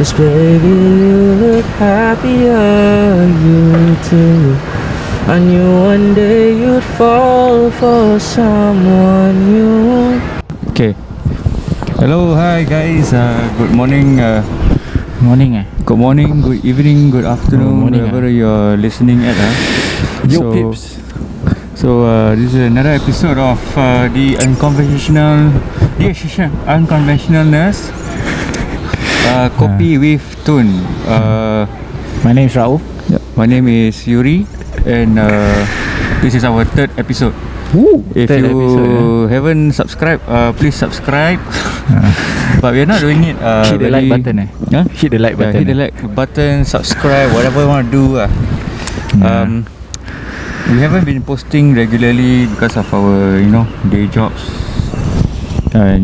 'Cause baby, you look happier, you too. I knew one day you'd fall for someone new. Okay. Hello, hi guys. Good morning. Morning Good morning, good evening, good afternoon, morning, wherever you're listening at. Yo pips. So this is another episode of the unconventionalness. Copy with tune. My name is Rauf. My name is Yuri, and this is our third episode. Woo, If you haven't subscribed, please subscribe. But we're not doing it. Hit the like button. Hit the like button. Hit the like button, subscribe, whatever you want to do. We haven't been posting regularly because of our, day jobs. And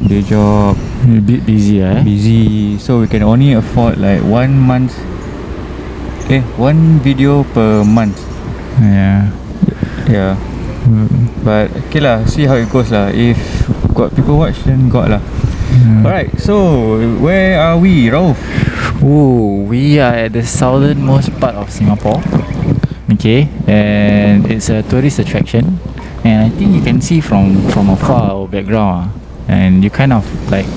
day job, A bit busy, busy. So we can only afford like one video per month. Yeah. But okay lah, see how it goes lah. If got people watch, then got lah. Alright, so where are we, Rauf? Oh, we are at the southernmost part of Singapore. Okay, and it's a tourist attraction. And I think you can see from afar our background, and you kind of like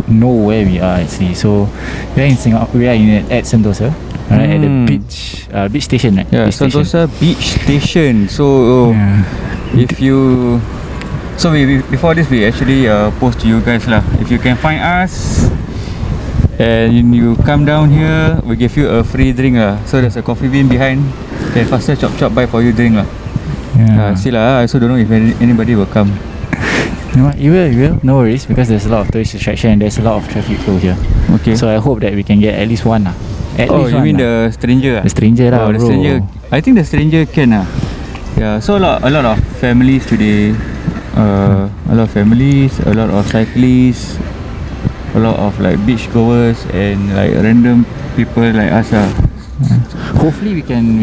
know where we are actually. So we are in Singapore. We are at Sentosa, right, at the beach station, right? Yeah, Sentosa beach station. So if you before this we actually post to you guys lah. If you can find us and you come down here, we give you a free drink lah. So there's a coffee bean behind. Can faster chop buy for you drink lah. See lah, I also don't know if anybody will come. You will. No worries, because there's a lot of tourist attraction and there's a lot of traffic flow here. Okay. So I hope that we can get at least one lah. You mean the stranger? The stranger lah, the bro. stranger. I think the stranger can lah. Yeah. So a lot of families today. A lot of families, a lot of cyclists, a lot of like beach goers and like random people like us lah. Hopefully we can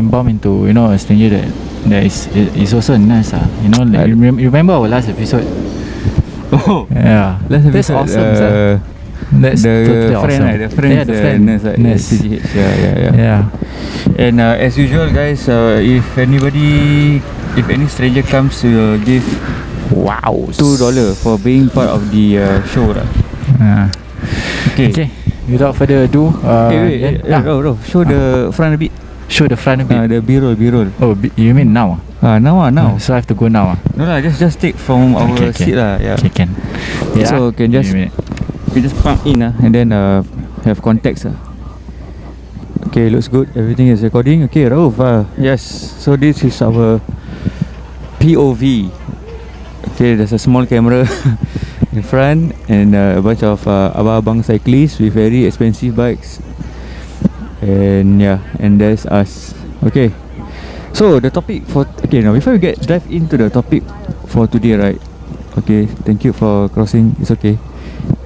bump into a stranger that is also nice like you remember our last episode? Oh yeah, last episode. That's awesome. That's the totally friend, awesome. Right? The friend, the friend. nurse. Yeah. And as usual, guys, if any stranger comes, we'll give $2 for being part of the show lah. Okay. Without further ado, wait, show the front a bit. Show the front a bit. The B-roll. Oh, you mean now? Now. So I have to go now. No lah, just take from our seat lah. Yeah. Okay, can. Yeah. So can just pump in and then have context . Okay, looks good. Everything is recording. Okay, Rauf. Yes. So this is our POV. Okay, there's a small camera in front and a bunch of abang-abang cyclists with very expensive bikes. And there's us. Okay. So the topic now before we dive into the topic for today, right? Okay, thank you for crossing. It's okay.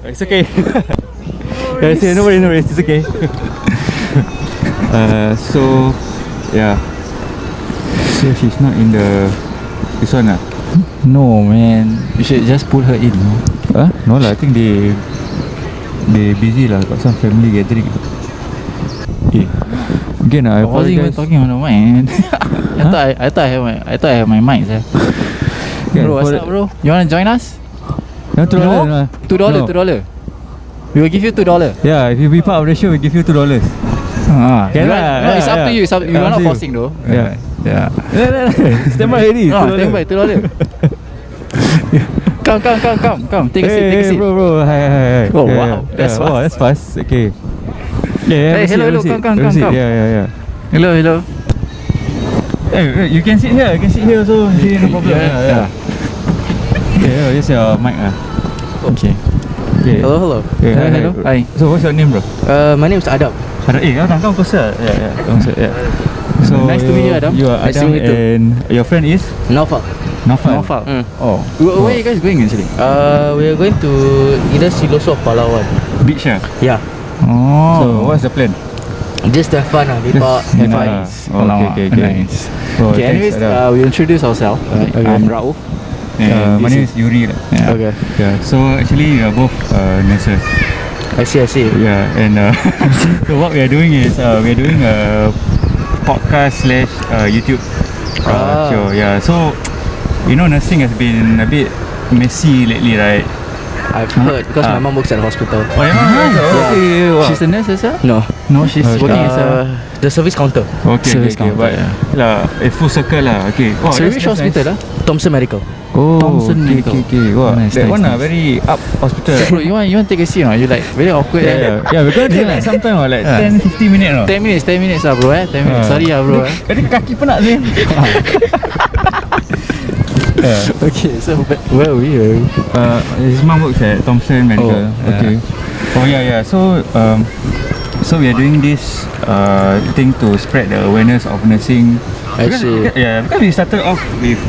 It's okay. No worries. It's okay. So she's not in this one lah. No man, you should just pull her in. No lah, I think they busy lah. Got some family gathering. Again, I wasn't even talking on the mic. I thought I have my mic. Bro, what's up, bro? You wanna join us? No, $2. We will give you $2. Yeah, if you be part of the show, we give you $2. It's up to you. We are not forcing though. Yeah. Stand by already. Stand by $2. Come. Take a seat. Bro. Hi. Oh wow, that's fast. Wow, that's fast. Okay. Hey, hello. Come. Yeah. Hello. Hey, you can sit here. Also. No problem. Yeah. Just your mic Okay. Hello. Hello. Hi. So what's your name, bro? My name is Adam. Come closer. Yeah. So nice to meet you, Adam. You are Nice to Adam, meet you too. and your friend is Naufal. Naufal. Oh. Where are you guys going actually? We are going to either Siloso or Palawan. Beach Yeah. Oh. So what's the plan? Just have fun Nice. Okay. Nice. Okay, anyways, we introduce ourselves. I'm Rauf. My name is Yuri. Okay. Yeah. So actually we are both nurses. I see. Yeah, and so what we are doing is we are doing a podcast / YouTube show. Yeah, so nursing has been a bit messy lately, right? I've heard because my mom works at a hospital. Oh, yeah, okay. Wow. She's a nurse as well? No, she's Okay. working as a the service counter. Okay, service counter, but yeah. a full circle lah. Okay. Wow, So which hospital lah? Thomson Medical. Oh, Thompson okay, Medical. okay. Wow, Nice, that nice, one nice. very up hospital. Bro, you want take a seat or not? You like very awkward. Yeah, we're gonna take like some time or like 10-15 minutes. 10 minutes lah bro 10 minutes. Sorry lah bro Tadi kaki penat ni. Okay, so where are we? His mom works at Thompson Medical. Oh, Okay. Oh yeah. So we are doing this thing to spread the awareness of nursing. I see. Because we started off with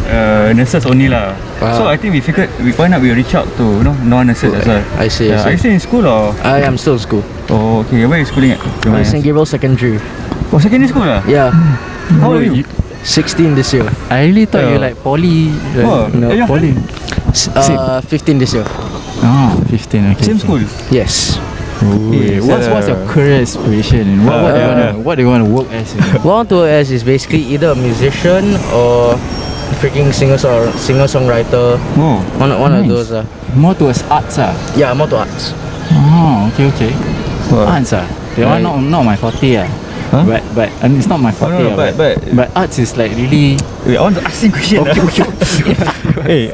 nurses only lah. Wow. So I think we figured why not we reach out to non-nurses as well. I see. Are you still in school or? I am still in school. Oh, okay. Where are you schooling at? St. Gabriel Secondary. Oh, secondary school lah. Yeah, How old are you? 16 this year. I really thought you Yeah. like poly. Oh, No, your poly. 15 this year. Oh, 15. Okay. Same school. Yes. Okay. What's your career aspiration? And what do you want to work as? What I want to work as is basically either a musician or freaking singer-songwriter. Oh, One of Nice. those. More towards arts ah. Yeah, more to arts. Oh, okay. Wow. Arts ah. That one not my forte ah. Huh? But it's not my forte. no, but arts is like really. wait, I want to ask you a question. Hey,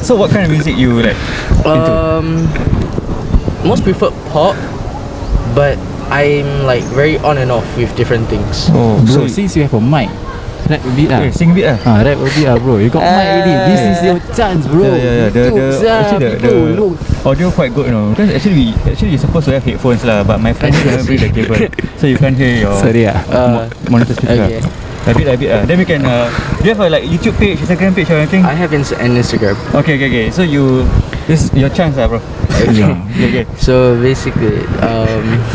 so what kind of music you like? Most prefer pop, but I'm like very on and off with different things. Oh, Bro, since you have a mic, rap a bit lah. sing a bit lah. Rap a bit lah bro. You got mic already. This is your chance bro. Yeah. Actually the audio quite good, Because actually you're supposed to have headphones lah, but my friend can't bring the cable, so you can't hear your Sorry ah. monitor speaker. Okay. A bit lah. Then we can. Do you have a like YouTube page, Instagram page or anything? I have an Instagram. Okay. So this is your chance lah, bro. Yeah. Okay. So basically,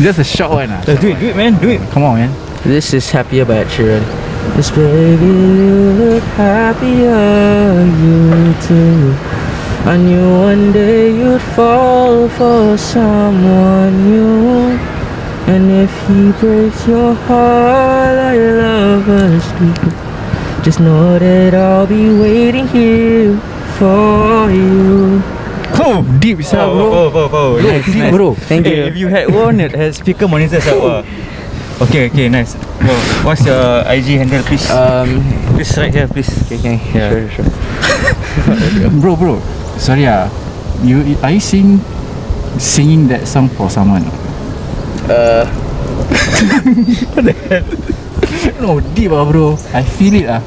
Just a short one ah. Let's do it, man. Do it. Come on man. this is Happier by Ed Sheeran. This baby, you look happier, you too. I knew one day you'd fall for someone new. And if he breaks your heart like lovers do, just know that I'll be waiting here for you. Oh, Deep sah bro. Oh, nice, Deep nice. bro. Thank Hey, you. if you had one that has speaker monitors, okay, nice. Bro, what's your IG handle, please? This Please, right here, please. okay, Yeah. sure. Bro. Sorry ah. Are you singing that song for someone? No, deep ah bro. I feel it ah.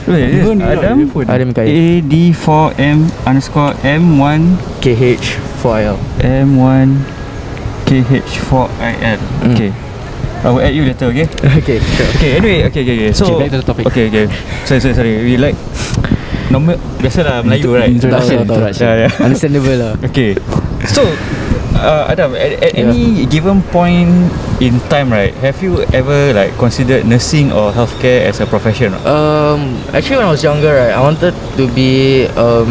Wait, You yes, don't need Adam your phone. Adam Kai. AD4M_M1 KH4L. M1KH4IL. Okay. I will add you later, okay? Okay, sure. Okay, anyway, okay. So, Okay, back to the topic. Okay. Sorry. We like normal, biasalah Melayu, right? Introduction. Yeah. Understandable lah. Okay. So, Adam, at any given point in time, right, have you ever like considered nursing or healthcare as a profession? Actually, when I was younger, right, I wanted to be a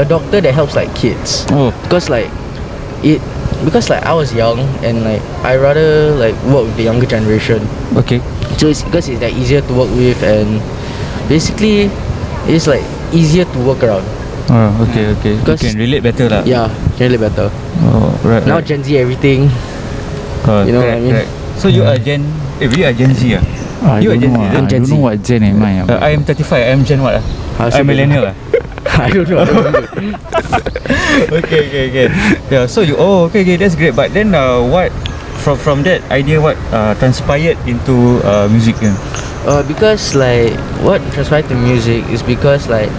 doctor that helps like kids. Oh, Because like I was young and like I rather like work with the younger generation. okay. So it's because it's like easier to work with and basically it's like easier to work around. Oh, okay. You Because- can relate better lah. Yeah, generally better. Oh, right. Now Gen Z everything. you know what I mean? Correct. So you are Gen Z ah? I You are don't Gen Z, know ah. then I Gen don't know Z. what Gen am I ah. I am 35. I am Gen what? I also I'm don't millennial lah. I don't know. Okay. Yeah. So you. Oh, okay. That's great. But then, what? From that idea, what transpired into music? Because like what transpired to music is because like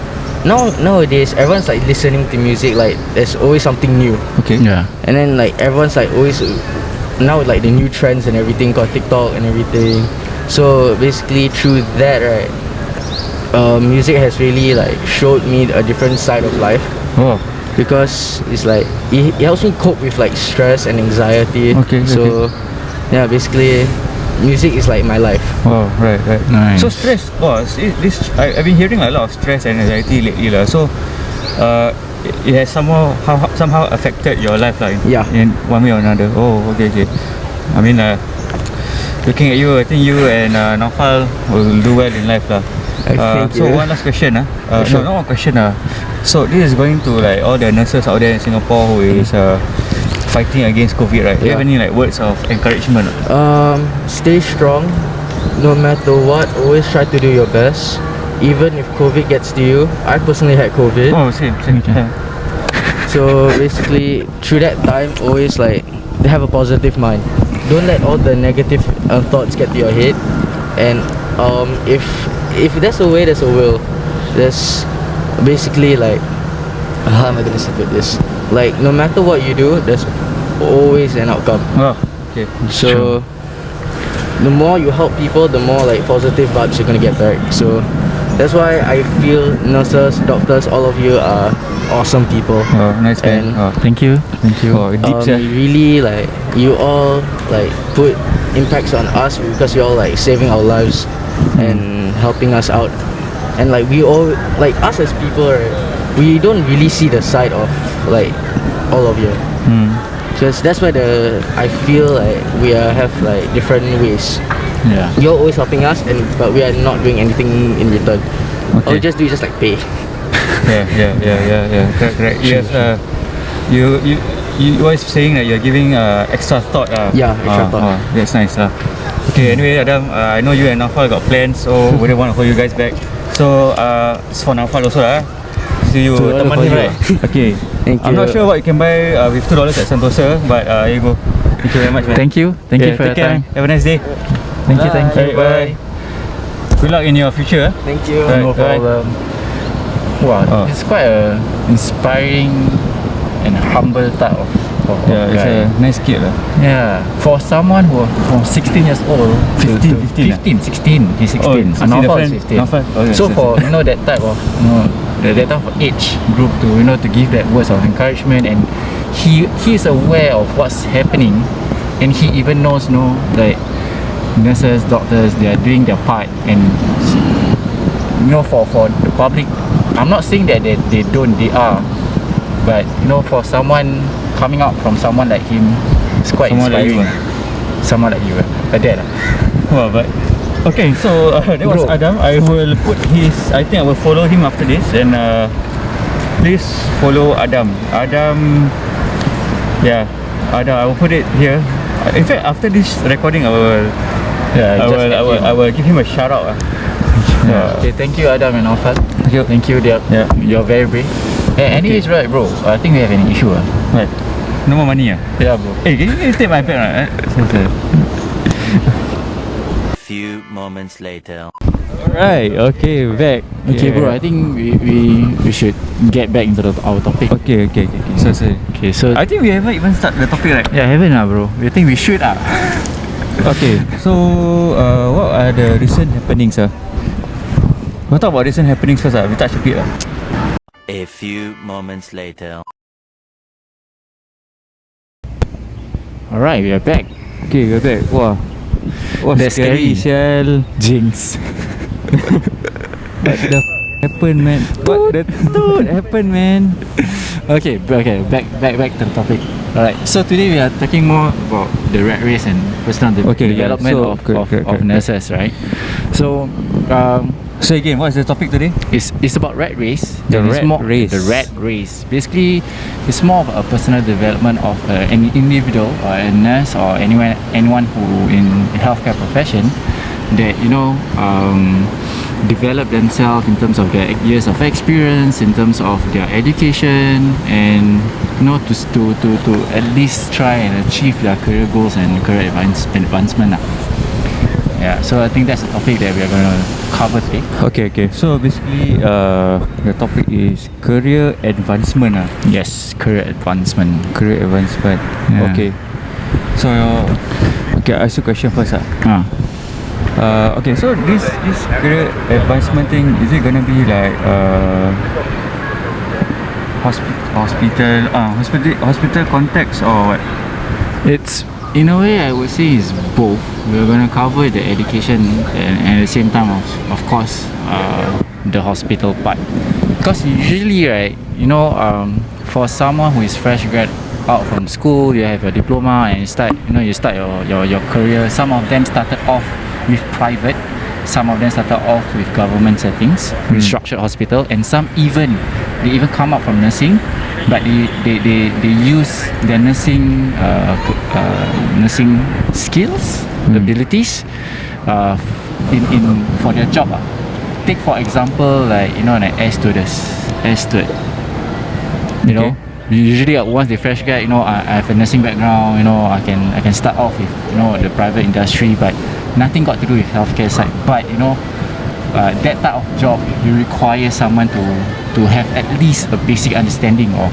nowadays everyone's like listening to music, like there's always something new, Okay. Yeah. and then like everyone's like always now like the new trends and everything called TikTok and everything. So basically through that, right, music has really like showed me a different side of life, Oh. because it's like it helps me cope with like stress and anxiety. Okay, So yeah, basically music is like my life. Wow. Right. Nice. So stress. I've been hearing a lot of stress and anxiety lately lah. So, it has somehow affected your life lah. Yeah. In one way or another. Oh, okay. I mean, looking at you, I think you and Naufal will do well in life lah. Thank So you. one last question Sure. No, not one question So this is going to like all the nurses out there in Singapore who is fighting against COVID, right? Do you have any like words of encouragement? Stay strong, no matter what. Always try to do your best, even if COVID gets to you. I personally had COVID. Oh, same. Okay. So basically, through that time, always like have a positive mind. Don't let all the negative thoughts get to your head. And if there's a way, there's a will. There's basically like, how am I gonna put this? Like, no matter what you do, there's always an outcome. Oh, okay. So the more you help people, the more like positive vibes you're gonna get back. So that's why I feel nurses, doctors, all of you are awesome people. Oh, nice man. And Thank you. Oh, deep really like you all like put impacts on us because you're all like saving our lives and helping us out. And like we all, like us as people, right, we don't really see the side of like all of you. Because that's why I feel like we have like different ways. Yeah. You're always helping us, but we are not doing anything in return. All we just do is just like pay. Yeah. Correct. Yes. You always saying that you're giving extra thought. Yeah, extra thought. That's nice. Okay. Anyway, Adam, I know you and Naufal got plans, so we don't want to hold you guys back. So it's for Naufal also See you To all teman of him, you. right? Okay. Thank I'm you. not sure what you can buy with $2 at Sentosa, but here you go. Thank you very much, man. Thank you for take your care. time. Have a nice day. Thank you. Bye. Good luck in your future. Thank you. Right. No problem. Wow, it's quite a inspiring and humble type of Yeah, it's guy. a nice kid lah. Yeah, for someone who from 16 years old 15, 16, he's 16. Oh, 16 Naufal the is friend. 15. Naufal. Oh, yes, So yes, for that type of that type of age group to give that words of encouragement, and he's aware of what's happening, and he even knows like nurses, doctors, they are doing their part, and for the public, I'm not saying that they don't, they are, but for someone coming out from someone like him, it's quite Someone like inspiring. you, Someone like you, like that. Well, but okay, so that was Bro. Adam. I will put I think I will follow him after this, and please follow Adam. Adam, I will put it here. In fact, after this recording, I will give him a shout out. Okay, thank you, Adam and Naufal. Thank you. You're very brave. Anyways, right, bro, I think we have an issue. Right. No more money. Yeah, bro. Hey, can you take my bag? Few moments later. Alright, okay, back. Okay, bro, I think we should get back into our topic. Okay. So I think we haven't even started the topic, right? Yeah, haven't bro. We think we should Okay, so what are the recent happenings? We'll talk about recent happenings first. We touch a bit. A few moments later. Alright, we are back. Okay, we're back. Wow, That's scary. Sial. Jinx. What the happened, man? What the happened, man? Okay, back to the topic. Alright, so today we are talking more about the rat race and personal development of nurses, right? So, So again, what is the topic today? it's about rat race. The And it's rat race. The rat race. Basically, it's more of a personal development of an individual or a nurse or anyone who in the healthcare profession that develop themselves in terms of their years of experience, in terms of their education, and to at least try and achieve their career goals and career advancement. Yeah, so I think that's the topic that we are going to cover today. Okay. So basically, the topic is career advancement. Yes, career advancement. Career advancement. Yeah. Okay. So, I ask you a question first. Okay, so this career advancement thing, is it gonna be like hospital context or what? It's in a way I would say it's both. We're going to cover the education and at the same time of course the hospital part. Because usually, right, for someone who is fresh grad out from school, you have your diploma and you start your career. Some of them started off with private, some of them started off with government settings, restructured hospital, and some even come out from nursing, but they use their nursing skills, abilities, in for their job. Take for example, like like air steward. Usually once they fresh grad, I have a nursing background. I can start off with the private industry, but nothing got to do with healthcare side. But that type of job, you require someone to have at least a basic understanding of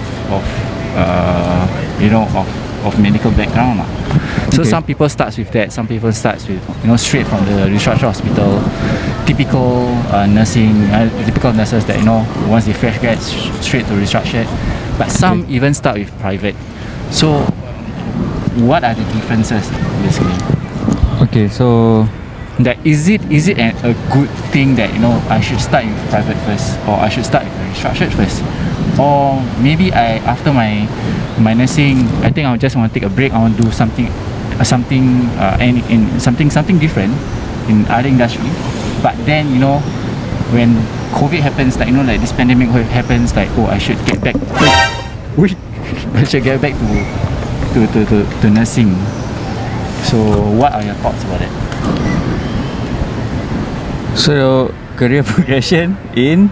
medical background. So some people starts with that. Some people starts with straight from the restructured hospital, typical nursing, typical nurses that once they fresh grad straight to restructured. But some even start with private. So what are the differences basically? Okay, so that is it a good thing that I should start with private first, or I should start with restructured first, or maybe after my nursing, I think I just want to take a break. I want to do something different in other industry. But then when COVID happens, like this pandemic happens, like I should get back. I should get back to nursing. So what are your thoughts about it? So career progression in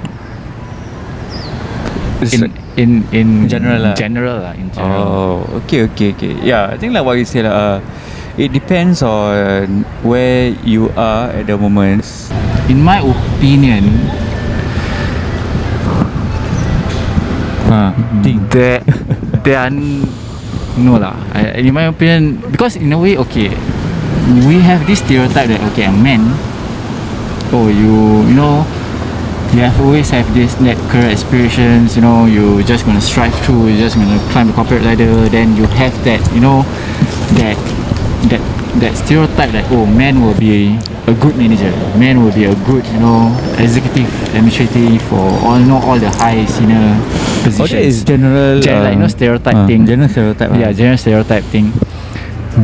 general. Oh, okay. Yeah, I think like what you said, it depends on where you are at the moment. In my opinion, there are no lah. In my opinion, because in a way, we have this stereotype that a man, you have always have that career aspirations. You just gonna strive through. You're just gonna climb the corporate ladder. Then you have that, that stereotype that man will be a good manager. Man will be a good, executive, administrative, or all the high senior positions. That is general, stereotype thing. General stereotype. Yeah, general stereotype thing.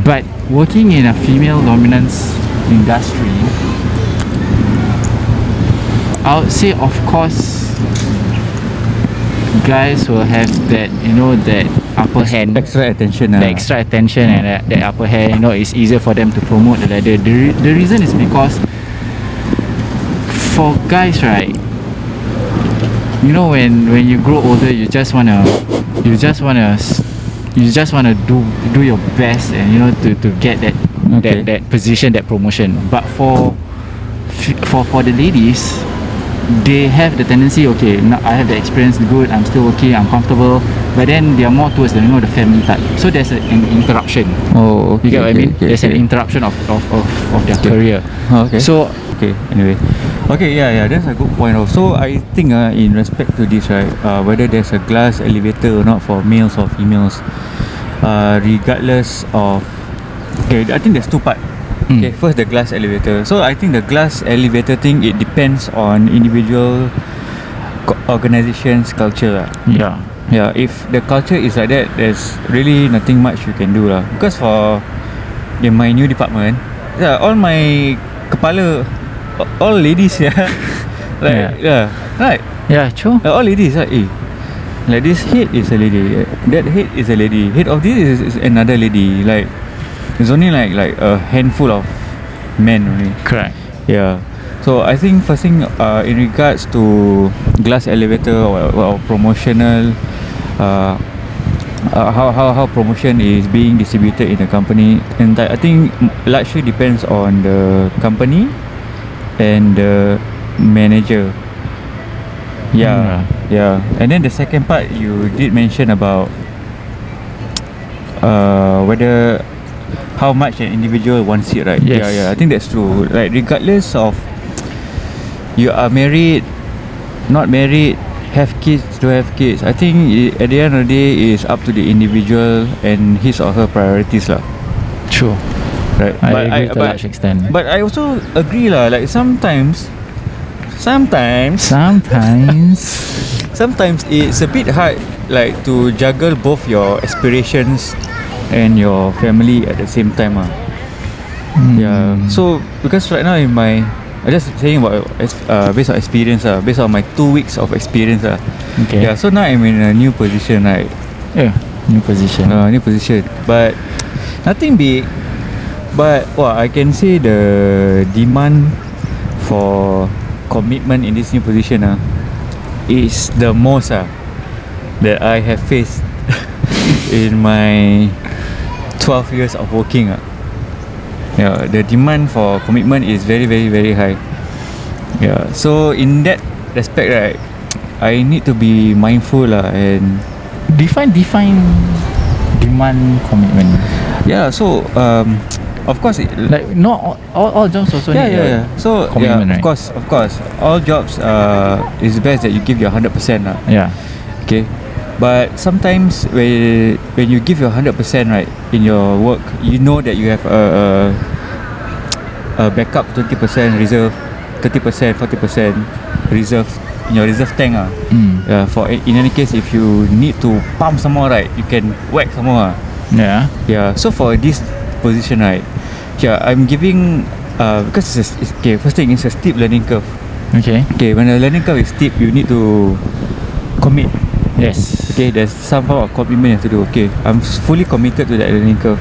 But working in a female dominance industry, I would say, of course, guys will have that, that upper hand, extra attention, the extra attention, and that upper hand. It's easier for them to promote the ladder. The reason is because for guys, right, when you grow older, you just wanna do your best, and to get that position, that promotion. But for the ladies, they have the tendency, now I have the experience, good, I'm still okay, I'm comfortable, but then they are more towards the family type. So there's an interruption. Oh, okay. You get what I mean? Okay, there's an interruption of their career. Okay. So anyway, yeah, that's a good point. So I think in respect to this, right, whether there's a glass elevator or not for males or females, regardless of, I think there's two parts. Okay, first the glass elevator. So I think the glass elevator thing, it depends on individual organization's culture. Yeah, if the culture is like that, there's really nothing much you can do lah. Because for in my new department, all my kepala, all ladies, right? Yeah, true. All ladies, like this head is a lady, that head is a lady, head of this is another lady. Like there's only like a handful of men only. Correct. Yeah. So I think first thing, in regards to glass elevator or promotional, how promotion is being distributed in the company, and I think largely depends on the company and the manager. Yeah. And then the second part, you did mention about whether how much an individual wants it, right? Yes. Yeah, I think that's true. Like regardless of you are married, not married, have kids, don't have kids, I think at the end of the day is up to the individual and his or her priorities lah. True. Right. I agree to a large extent. But I also agree lah. Like sometimes sometimes it's a bit hard, like to juggle both your aspirations and your family at the same time. Yeah. So because right now in my, I just saying about based on experience, based on my 2 weeks of experience. Okay. Yeah. So now I'm in a new position, right? Yeah. New position. New position, but nothing big. But I can say the demand for commitment in this new position is the most that I have faced in my 12 years of working. Yeah, the demand for commitment is very, very, very high. Yeah, so in that respect, right, I need to be mindful and Define demand commitment. yeah. So of course, Like not all jobs also need yeah. So commitment, right? of course, all jobs is best that you give your 100%. Yeah. Okay, but sometimes when you give your 100%, right, in your work, you know that you have a backup 20% reserve, 30%, 40% reserve in your reserve tank. For in any case, if you need to pump some more, right, you can whack some more. Yeah. Yeah. So for this position, right, yeah, I'm giving because okay. First thing, it's a steep learning curve. Okay. Okay, when the learning curve is steep, you need to commit. Yes. Okay, there's some form of commitment you have to do. Okay, I'm fully committed to that learning curve,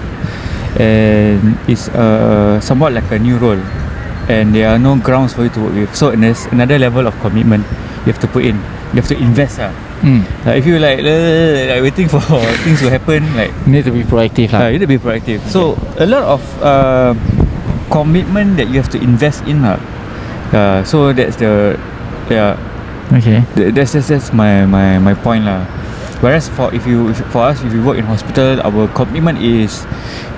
and it's somewhat like a new role, and there are no grounds for you to work with. So there's another level of commitment you have to put in. You have to invest. If you like waiting for things to happen, like Need to be proactive lah. you need to be proactive. So a lot of commitment that you have to invest in. So that's the Okay. That's my point lah. Whereas for us if you work in hospital, our commitment is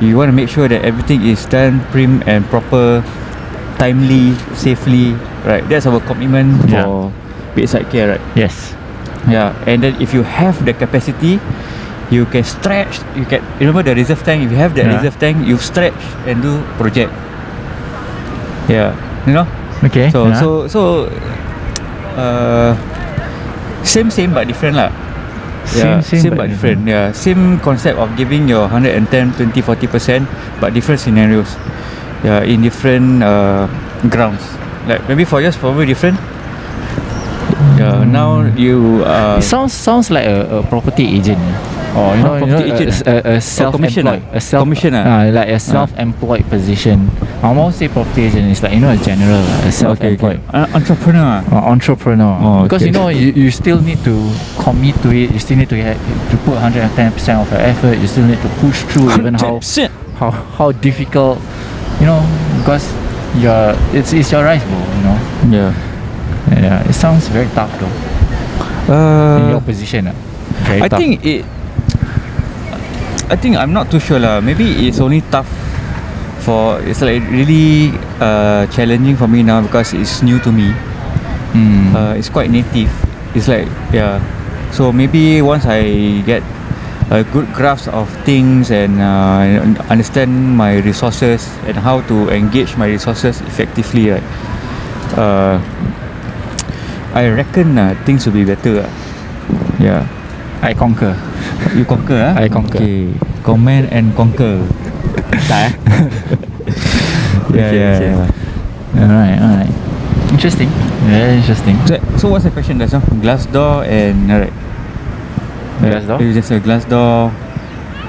you want to make sure that everything is done prim and proper, timely, safely, right? That's our commitment for bedside care, right? Yes. Yeah, and then if you have the capacity, you can stretch. You can remember the reserve tank. If you have that reserve tank, you stretch and do project. Yeah, you know. Okay. So same but different lah. Same but different. Yeah, same concept of giving your 110, 20, 40%, but different scenarios. Yeah, in different grounds. Like maybe for yours probably different. Yeah, now you It sounds like a property agent, or property agent, a self-employed, like a self-employed position. I won't say property agent. It's like a general, a self-employed entrepreneur. Entrepreneur. Because okay. you still need to commit to it. You still need to put 110% of your effort. You still need to push through even how difficult, because it's your rice bowl, Yeah, it sounds very tough though. In your position, very tough. I think I'm not too sure lah. Maybe it's only tough it's like really challenging for me now because it's new to me. It's quite native. It's like so maybe once I get a good grasp of things and understand my resources and how to engage my resources effectively, right, I reckon things will be better. Yeah. I conquer. You conquer? I conquer. Okay. Command and conquer. Yeah. Alright. Interesting. Very interesting. So what's the question? That's glass door and alright. Glass door? It's just a glass door.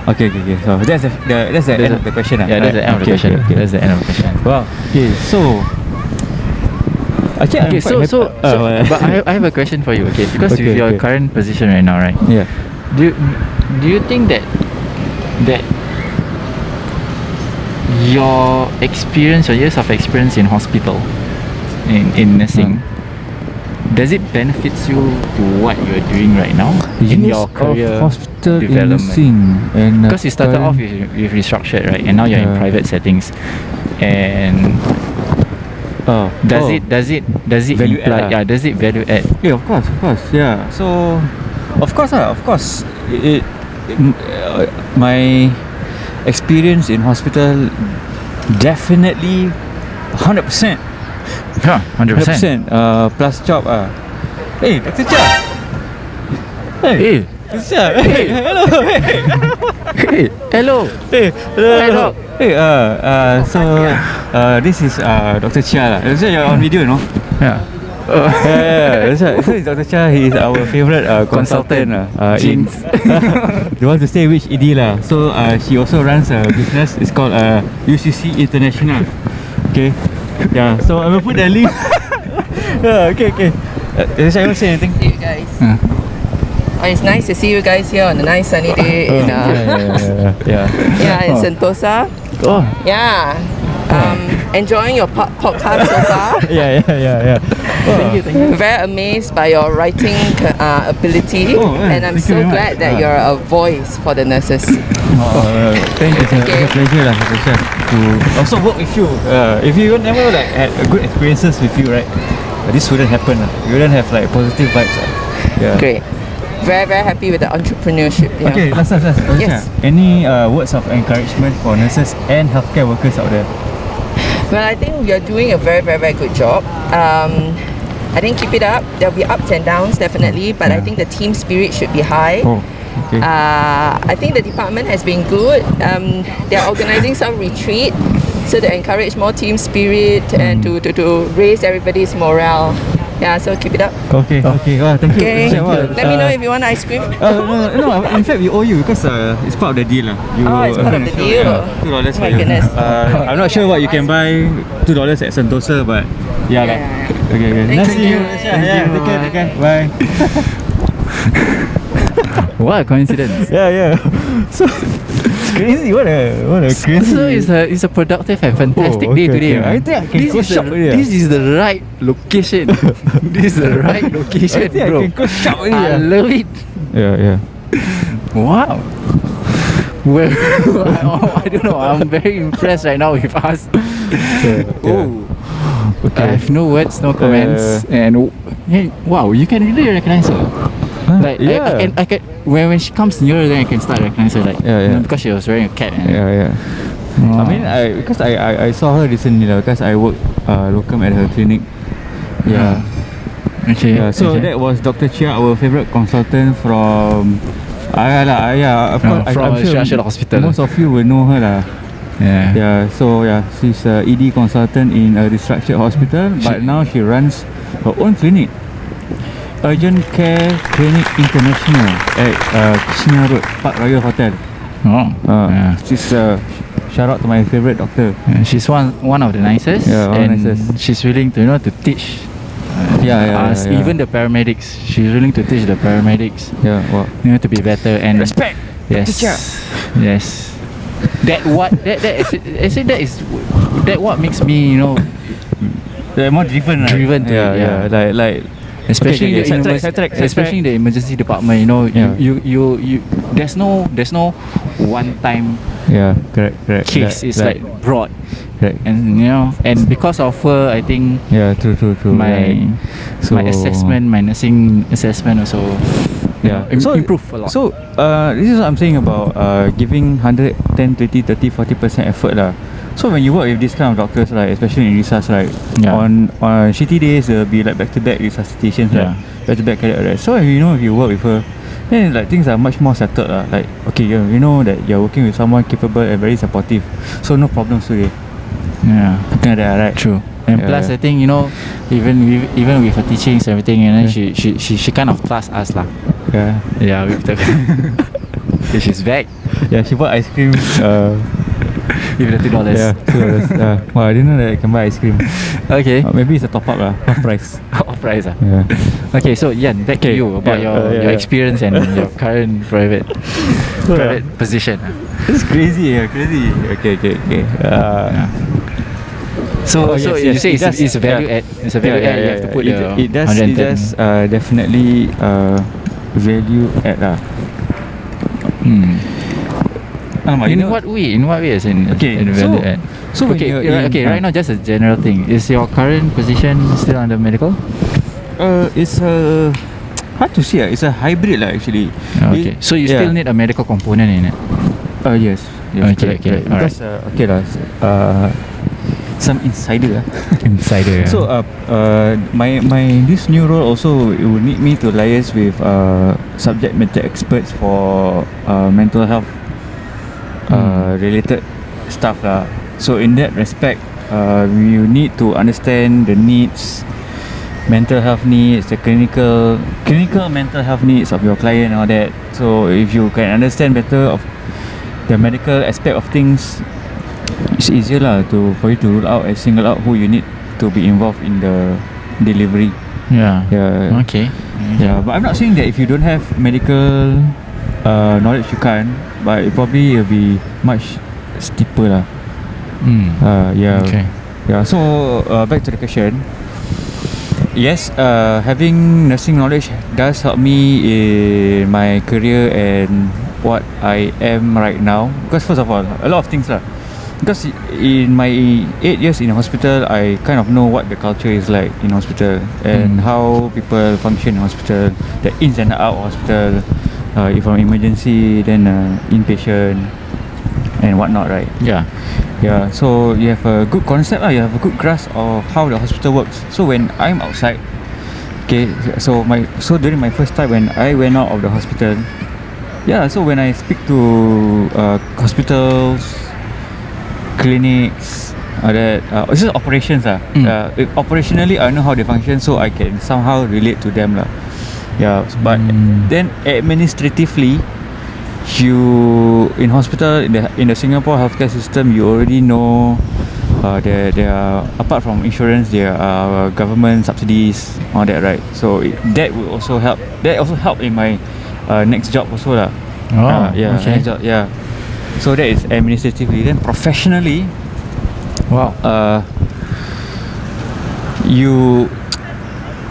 Okay. So that's the end of the question. Yeah, that's the end of the question. Okay. That's the end of the question. Wow. Okay. So. Okay, but I have a question for you. Okay, because with your current position right now, right? Yeah. Do you think that your experience, your years of experience in hospital, in nursing, does it benefits you to what you are doing right now in your career hospital development? And because you started off with restructured, right, and now you're in private settings, and does it value imply, add, does it value add? Yeah, of course, yeah. So of course my experience in hospital definitely 100%. Yeah, 100%. Plus job. Hey, Dr. Cheah, Hey. Cheah. Hey, hello. Hey. Hello. Hey, Hello. Hey, so this is Dr. Cheah lah. You're on video, no? Yeah. Yeah. So it's Dr. Cheah. He is our favorite consultant. In the one to say which ED lah. So she also runs a business. It's called UCC International. Okay. Yeah. So I will put the link. Yeah. Okay. Shall I say anything? See you guys. Oh, it's nice to see you guys here on a nice sunny day in in Sentosa. Oh. Yeah. Enjoying your podcast so far. Yeah. Thank you. Very amazed by your writing ability, and I'm thank you so very much. glad that you're a voice for the nurses. Thank you. It's a pleasure lah, Dr. Cheah, to also work with you. If you never like had good experiences with you, right? This wouldn't happen. You wouldn't have like positive vibes. Yeah. Great. Very, very happy with the entrepreneurship. Yeah. Okay, last. Yes. Any words of encouragement for nurses and healthcare workers out there? Well, I think you're doing a very, very, very good job. I think keep it up. There'll be ups and downs definitely, but I think the team spirit should be high. Oh, okay. I think the department has been good. They're organising some retreat, so to encourage more team spirit and to raise everybody's morale. Yeah, so keep it up. Okay. Wow, thank you. Okay. Cheah, Let me know if you want ice cream. No. In fact, we owe you because it's part of the deal. It's part of the deal. $2 Oh for my you. goodness. I'm not sure what you can buy $2 at Sentosa, but yeah. Okay. Thank Nice to see you. you. Yeah, take care. Bye. What a coincidence. Yeah. So it's crazy. What a crazy. So it's a productive and fantastic day today. I think I can go shop already. This is the right location. This is the right location, I think bro. I can go shop already. I love it. Yeah. Wow. Well, I don't know. I'm very impressed right now with us. Okay. I have no words, no comments, and wow, you can really recognize her. Like I can when she comes nearer, then I can start recognizing her. Like you know, because she was wearing a cap. Yeah. I mean, because I saw her recently because I work locum at her clinic. Yeah. Okay. Yeah. So that was Dr. Cheah, our favorite consultant from. Of course. I'm sure Cheah Hospital. most of you will know her lah. Yeah. So she's a ED consultant in a restructured hospital, but now she runs her own clinic, Urgent Care Clinic International at Cheah Road, Park Royal Hotel. She's shout out to my favorite doctor. She's one of the nicest. One of the nicest. She's willing to teach. Us, even the paramedics. She's willing to teach the paramedics. Wow. To be better and Respect. Yes. That what makes me They're more driven, right? Driven to like especially especially in the emergency department. You there's no one time correct case. It's like broad. Correct. And and because of her, I think true. my assessment, my nursing assessment also improve a lot. So this is what I'm saying about giving 110, 20, 30, 40% effort lah. So when you work with this kind of doctors, like especially in resus, like on shitty days there'll be like back-to-back resuscitations, back-to-back cardiac arrest. So if you work with her, then like things are much more settled lah. Like okay, you know that you're working with someone capable and very supportive, so no problems today. Something like that, right? True. And plus, I think even with her teachings and everything, she kind of trusts us lah. With the she's back. She bought ice cream. With the $2. $2. Wow, I didn't know that I can buy ice cream. Okay. Maybe it's a top up lah. Half price. Half price Okay, so Yan, back to you about your experience and your current private position. It's crazy. Okay. So you say it's a value add. It's a value add. You have to put it does definitely value add lah. In what way is in value add? So right now just a general thing. Is your current position still under medical? It's hard to say. It's a hybrid lah actually. Okay. So you still need a medical component in it? Yes. Okay. Because, okay lah. some insider. Insider. So my this new role also, it will need me to liaise with subject matter experts for mental health related stuff lah. So in that respect, you need to understand the needs, mental health needs, the clinical mental health needs of your client and all that. So if you can understand better of the medical aspect of things, it's easier lah for you to rule out and single out who you need to be involved in the delivery. Yeah. Okay. Yeah, but I'm not saying that if you don't have medical knowledge you can't, but it probably will be much steeper lah. Yeah. Okay. Yeah. So back to the question. Yes, having nursing knowledge does help me in my career and what I am right now. Because first of all, a lot of things lah. Because in my 8 years in a hospital, I kind of know what the culture is like in hospital and how people function in hospital, the ins and out of hospital, if from emergency, then inpatient and whatnot, right? Yeah. Yeah, so you have a good concept, you have a good grasp of how the hospital works. So when I'm outside, okay, so during my first time when I went out of the hospital, yeah, so when I speak to hospitals, clinics, this is operations operationally I know how they function, so I can somehow relate to them lah. Yeah, but then administratively, you in hospital in the Singapore healthcare system, you already know there are, apart from insurance, there are government subsidies, all that, right? So that will also help. That also help in my next job also lah. Yeah, okay. next job, yeah. So that is administratively. Then professionally, Wow.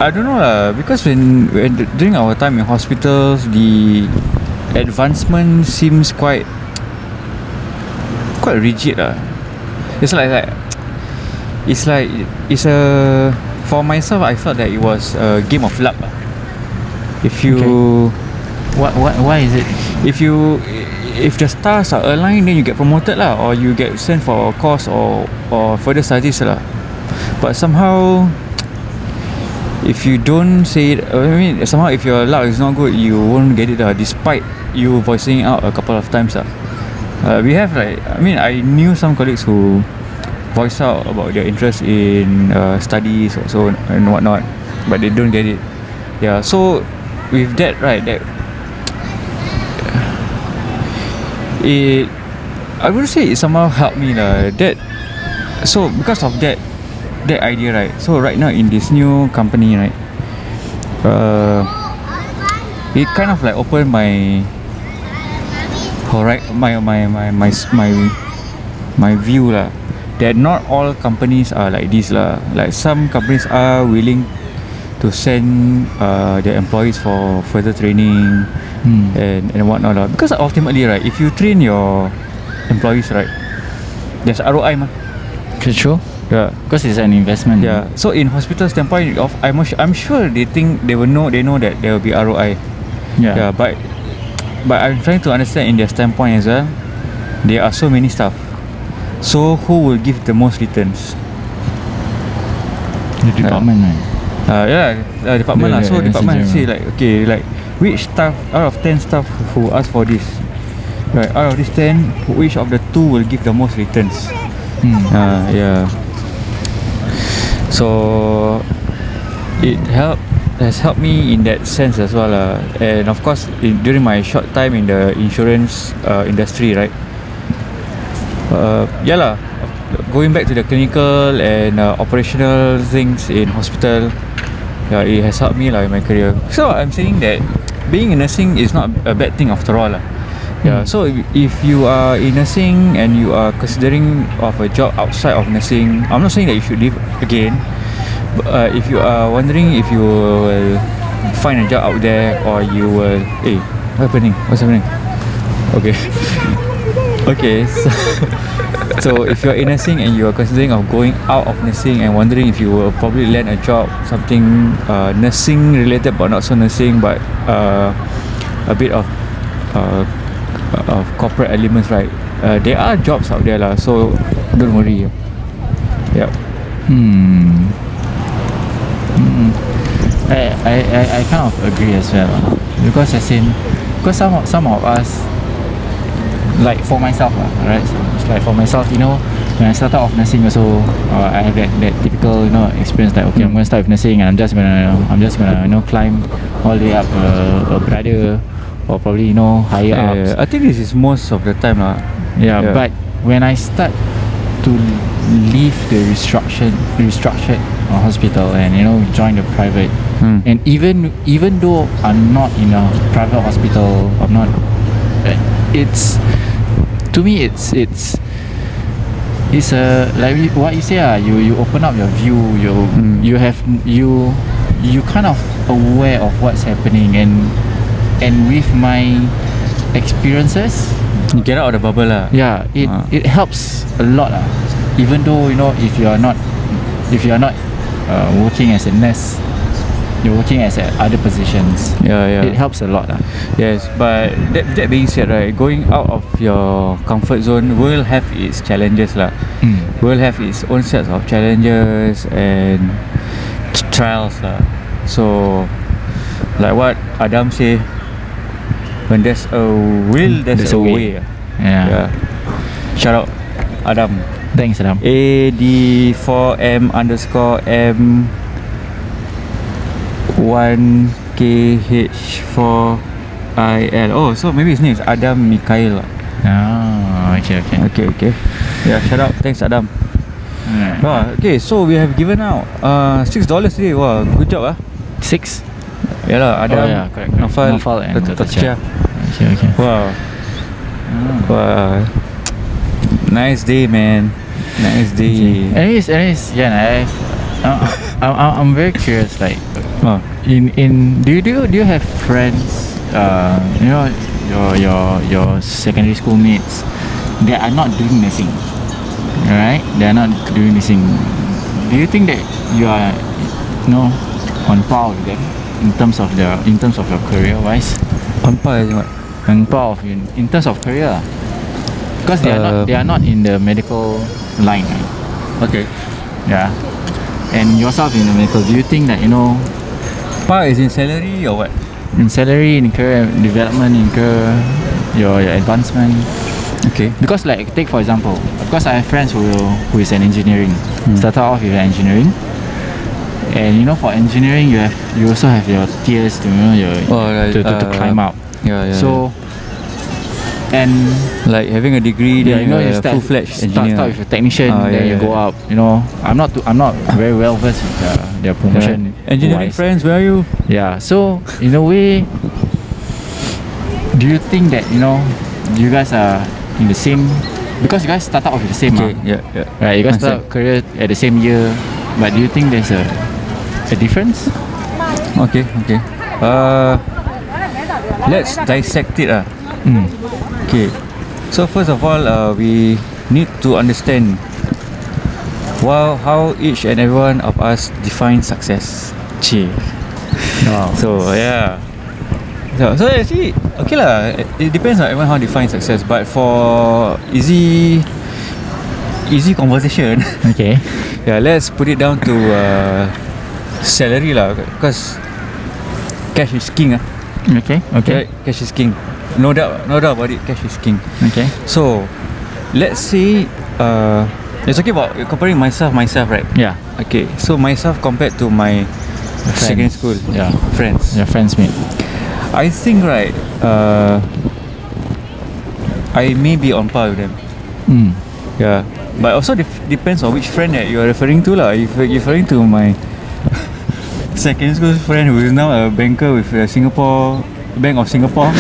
I don't know lah, because when during our time in hospitals, the advancement seems quite rigid lah. It's a for myself, I felt that it was a game of luck lah. If you Why is it? if the stars are aligned, then you get promoted lah, or you get sent for a course or further studies lah. But somehow, if you don't say it, I mean, somehow if your luck is not good, you won't get it lah, despite you voicing out a couple of times lah. We have I knew some colleagues who voice out about their interest in studies or so and whatnot, but they don't get it. Yeah, so with that, right, I would say it somehow helped me lah. So because of that idea, right, so right now in this new company, right, it kind of like opened my view lah, that not all companies are like this lah. Like some companies are willing to send their employees for further training and whatnot lah. Because ultimately, right, if you train your employees, right, there's ROI mah. True. Yeah. Because it's an investment. Yeah. So in hospital standpoint of, I'm sure they know that there will be ROI. Yeah. But I'm trying to understand in their standpoint as well. There are so many staff. So who will give the most returns? The department, right? Department lah. So department say like, okay, like which staff out of 10 staff who ask for this, right? Out of this 10, which of the 2 will give the most returns? Yeah. So it has helped me in that sense as well lah. And of course, during my short time in the insurance industry, right, yeah lah, going back to the clinical and operational things in hospital, yeah, it has helped me lah in my career. So I'm saying that being in nursing is not a bad thing after all lah. Yeah, so if you are in nursing and you are considering of a job outside of nursing, I'm not saying that you should leave again, but if you are wondering if you will find a job out there, or you will, what's happening? Okay. Okay, so if you're in nursing and you are considering of going out of nursing and wondering if you will probably land a job, something nursing related but not so nursing, but a bit of corporate elements, right, there are jobs out there lah, so don't worry. Yeah. I kind of agree as well, because some of us, like for myself, right? So it's like for myself, when I started off nursing also, I have that typical experience, like okay, I'm gonna start with nursing and I'm just gonna climb all the way up a bladder, or probably higher up. I think this is most of the time lah. Yeah, but when I start to leave the restructured hospital and join the private, and even though I'm not in a private hospital, I'm not. It's to me, it's a like what you say. You open up your view. You kind of aware of what's happening, and with my experiences, you get out of the bubble lah. Yeah, it helps a lot even though if you are not working as a nurse, you're working as other positions. Yeah. It helps a lot Yes, but that being said, right, going out of your comfort zone will have its challenges lah. Will have its own sets of challenges and trials lah. So like what Adam say, when there's a will, there's a way. Yeah. Shout out Adam. Thanks, Adam. AD4M_M1KH4IL. Oh, so maybe his name is Adam Mikhail. Okay. Yeah, shout out. Thanks, Adam. Okay, so we have given out $6 today. Wow, good job 6? Yeah lah, Adam. Oh yeah, correct. Naufal and Dr. Cheah. Okay. Wow. Nice day, man. Nice day. Anyways, yeah. I'm very curious. Like, do you have friends? Your secondary school mates that are not doing nursing, right? They are not doing nursing. Do you think that you are, on par with them in terms of your career wise? On par as in what? On par of in terms of career, because they are not in the medical line, right? Okay. Yeah. And yourself in the medical, do you think that Par is in salary or what? in salary, in career development, in career your advancement? Okay. Because like take for example, because I have friends who is in engineering, started off with engineering, and for engineering you also have your tiers to to climb up. Yeah. So and like having a degree, then you a full-fledged engineer. Start with a technician, then you go up. I'm not very well versed with their promotion. Engineering wise. friends, where are you? Yeah. So in a way, do you think that you guys are in the same? Because you guys start out with the same. Yeah. Right. You guys start career at the same year, but do you think there's a difference? Okay. Let's dissect it. Okay. So first of all, we need to understand how each and every one of us define success. So yeah. So actually, okay lah. It depends on everyone how define success. But for easy conversation, Okay. yeah, let's put it down to salary lah, because cash is king. Okay. Right? Cash is king. No doubt about it. Cash is king. Okay. So, let's say it's okay about comparing myself, right? Yeah. Okay. So myself compared to my secondary school friends. Your friends mate. I think right. I may be on par with them. Yeah. But also depends on which friend that you are referring to lah. If you're referring to my secondary school friend who is now a banker with Bank of Singapore,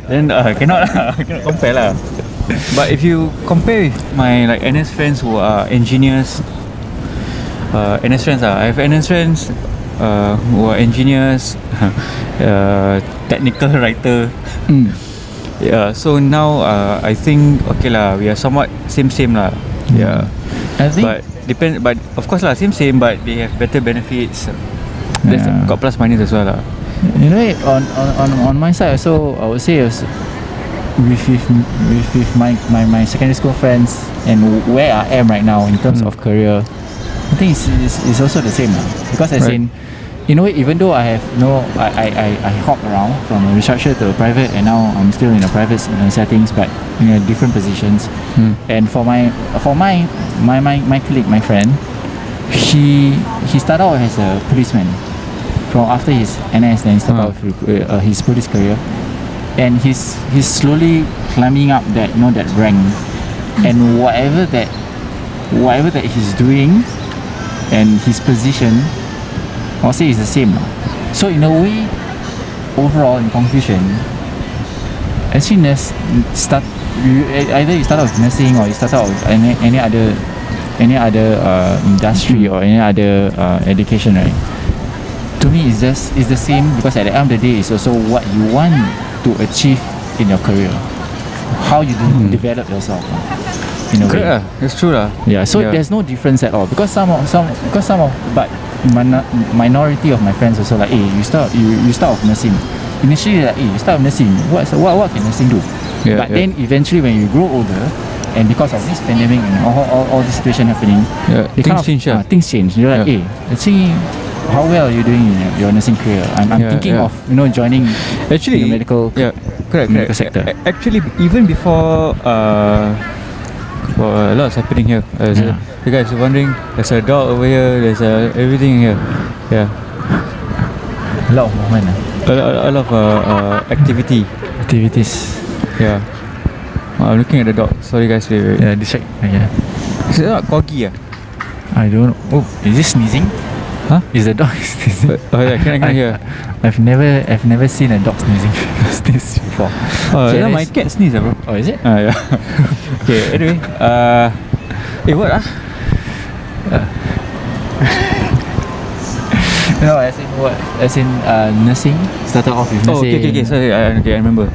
then cannot compare lah. But if you compare with my like NS friends who are engineers, NS friends I have NS friends who are engineers, technical writer. Yeah. So now I think okay lah, we are somewhat same lah. Yeah. I think. But of course lah, same, but they have better benefits. There's got plus minus as well lah. On my side also, I would say with my secondary school friends and where I am right now in terms of career, I think it's also the same because as Right. in a way, even though I have I hop around from a restructure to a private, and now I'm still in a private settings, but in a different positions. And for my colleague, my friend, he started out as a policeman from after his NS, then he started out with, his police career, and he's slowly climbing up that that rank, and whatever that he's doing and his position, I'll say it's the same. So in a way, overall, in conclusion, actually either you start out with nursing or you start out with any other industry or any other education, right? To me, it's the same, because at the end of the day, it's also what you want to achieve in your career, how you develop yourself. In a way. Correct, that's true lah. Yeah, so there's no difference at all, because but minority of my friends also like, you start off nursing. Initially like, you start off nursing. What can nursing do? But then eventually when you grow older, and because of this pandemic and all this situation happening, things change. Things change. You're like, actually, how well are you doing in your nursing career? I'm thinking of joining actually the medical medical sector. Actually, even before well, a lot's happening here. You guys are wondering, there's a dog over here, there's everything here. Yeah, A lot of movement. a lot of Activities. Yeah. I'm looking at the dog. Sorry guys, wait. Yeah, distract. Yeah. Is it not corgi? I don't know. Oh, is this sneezing? Huh? Is the dog sneezing? Oh yeah, can I hear? I've never seen a dog sneezing sneeze before. Oh, Okay, my cat sneeze, bro. Oh, is it? Yeah. Okay, anyway. What No, as in what? As in nursing. Started off with Oh, nursing. okay. Sorry, I remember.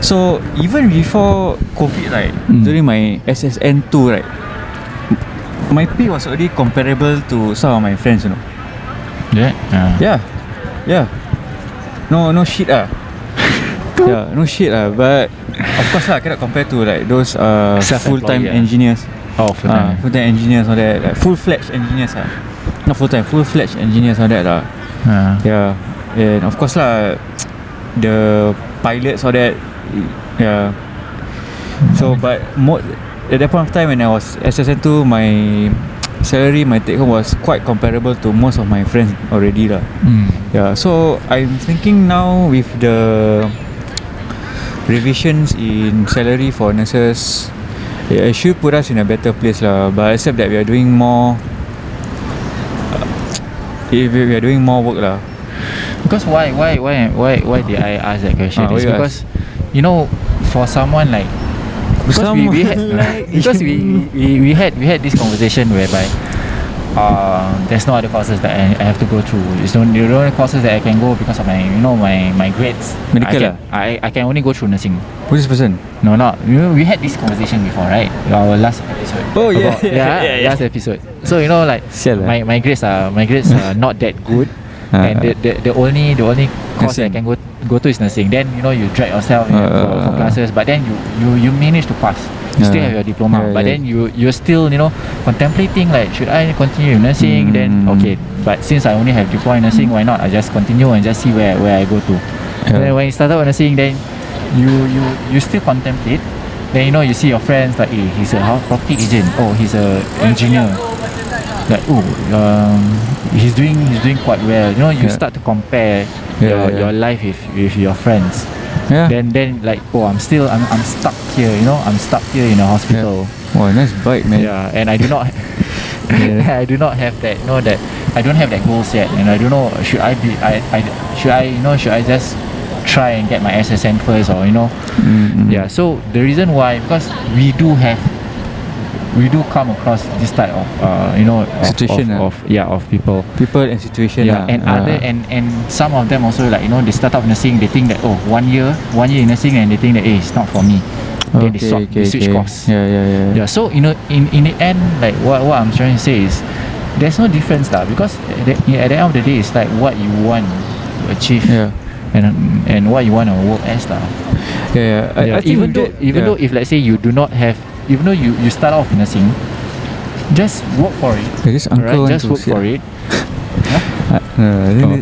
So even before COVID, right, during my SSN2, right, my pay was already comparable to some of my friends, you know. Yeah. No shit Yeah, no shit but of course cannot compare to like those full-time engineers. Oh, full-time. Full-time engineers, all that, like full-fledged engineers not full-time, full-fledged engineers, all that Yeah, and of course the pilots, all that. Yeah. So but at that point of time when I was SSN2, my salary, my take home was quite comparable to most of my friends already lah. Yeah, so I'm thinking now with the revisions in salary for nurses, it should put us in a better place lah. But except that we are doing more work lah. Because why did I ask that question? It's because for someone like, because we had this conversation whereby there's no other courses that I have to go through. There's no other courses that I can go because of my grades. Medical I can only go through nursing. Who's this person? No, not we had this conversation before, right? Our last episode. Oh yeah. Last episode. So my grades are not that good, and the only course that I can go to is nursing. Then you drag yourself for classes, but then you manage to pass. You still have your diploma, but then you're still contemplating like, should I continue in nursing? Then okay, but since I only have diploma in nursing, why not I just continue and just see where I go to. Then when you start out nursing, then you still contemplate. Then you see your friends like, he's a property agent, he's a engineer, like he's doing quite well. You start to compare your life with your friends. Then like, I'm stuck here. I'm stuck here in a hospital. Wow, nice bike, man. Yeah, and I do not I do not have that that I don't have that goals yet, and I don't know, should I just try and get my SSN first, or yeah. So the reason why, because we do come across this type of situation of people and situation, and some of them also, like they start up nursing, they think that 1 year in nursing, and they think that it's not for me. Then they switch course. Yeah. So in the end, like what I'm trying to say is, there's no difference because at the end of the day, it's like what you want to achieve. And what you want to work as I even though if let's say you do not have, even though you start off nursing, just work for it. This uncle want Just to work sit. for it.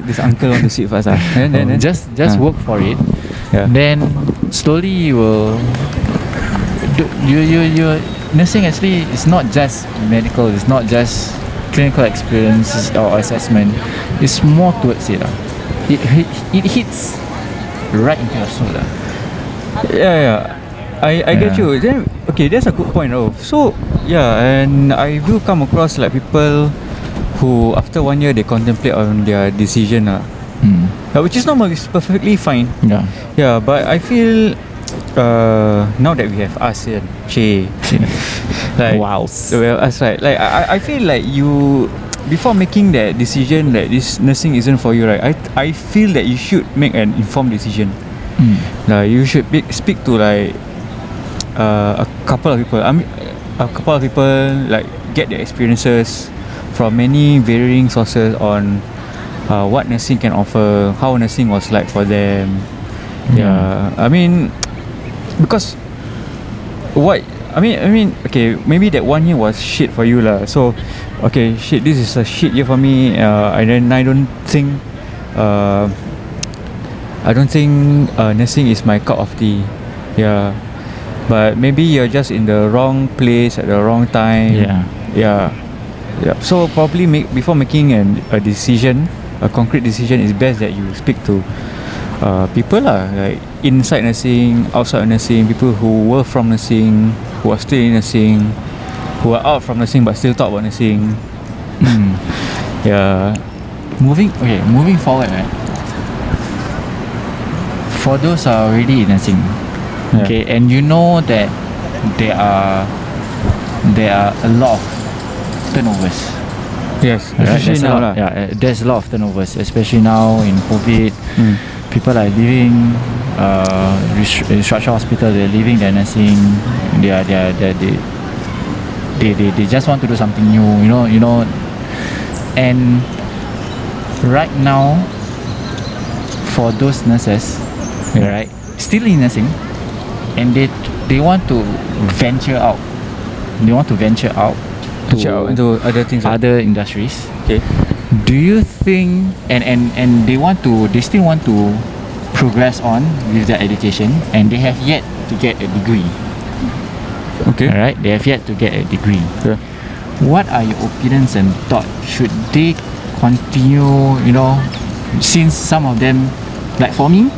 This uncle want to sit first. Then. Just work for it. Yeah. Then slowly you will. You nursing actually is not just medical. It's not just clinical experience or assessment. It's more towards it. It hits right into your soul. Yeah. I get you. Then okay, that's a good point. So yeah, and I do come across like people who after 1 year they contemplate on their decision. Which is normal. It's perfectly fine. Yeah, but I feel now that we have us here, Cheah, like Wow. well, us right. Like I feel like you before making that decision that this nursing isn't for you, right? I feel that you should make an informed decision. Like you should speak to like a couple of people. A couple of people like get their experiences from many varying sources on what nursing can offer, how nursing was like for them. Yeah, I mean, because okay, maybe that 1 year was shit for you lah. So, okay, shit, this is a shit year for me. And I don't think nursing is my cup of tea. Yeah, but maybe you're just in the wrong place at the wrong time. Yeah. So probably before making a decision, a concrete decision, it's best that you speak to people lah, like inside nursing, outside nursing, people who were from nursing, who are still in nursing, who are out from nursing but still talk about nursing. Yeah. Moving forward, right? For those who are already in nursing, okay, and you know that there are a lot of turnovers. Yes, Right? especially now lah. There's a lot of turnovers, especially now in COVID. People are leaving structural hospital. They're leaving their nursing. They just want to do something new. You know. And right now, for those nurses, right, still in nursing, and they want to venture out. They want to venture out into other things, other industries. Okay. Do you think and they still want to progress on with their education, and they have yet to get a degree? Okay. Alright, they have yet to get a degree. Yeah. What are your opinions and thoughts? Should they continue, since some of them, like for me,